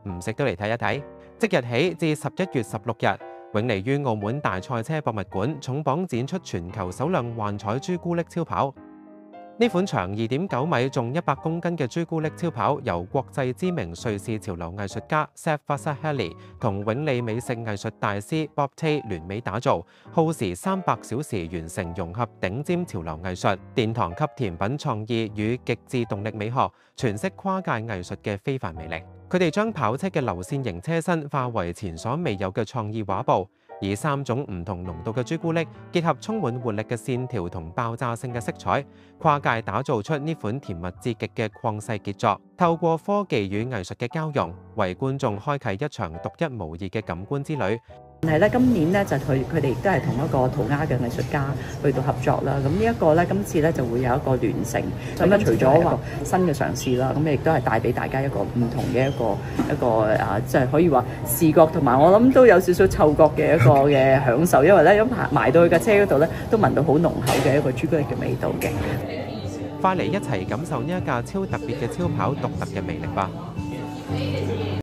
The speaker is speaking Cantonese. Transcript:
唔食都嚟睇一睇。即日起至11月16日，永利於澳門大賽車博物館重磅展出全球首輛幻彩朱古力超跑。呢款長2.9米、重100公斤嘅朱古力超跑，由國際知名瑞士潮流藝術家 Sepp Vasarhelyi 同永利美食藝術大師 Bob Tay 聯美打造，耗時300小時完成融合頂尖潮流藝術、殿堂級甜品創意與極致動力美學，詮釋跨界藝術嘅非凡魅力。佢哋將跑車嘅流線型車身化為前所未有嘅創意畫布，以3種唔同濃度嘅朱古力結合充滿活力嘅線條同爆炸性嘅色彩，跨界打造出呢款甜蜜至極嘅曠世傑作。透過科技與藝術嘅交融，為觀眾開啟一場獨一無二嘅感官之旅。但係咧，今年咧就佢哋都係同一個塗鴉嘅藝術家去到合作啦。咁呢一個咧，今次咧就會有一個聯乘。咁咧，除咗話新嘅嘗試啦，咁亦都係帶俾大家一個唔同嘅一個即係可以話視覺同埋我諗都有少少嗅覺嘅一個嘅享受。因為咧，咁埋到去架車嗰度咧，都聞到好濃厚嘅一個朱古力嘅味道嘅。快嚟一齊感受呢一架超特別嘅超跑獨特嘅魅力吧！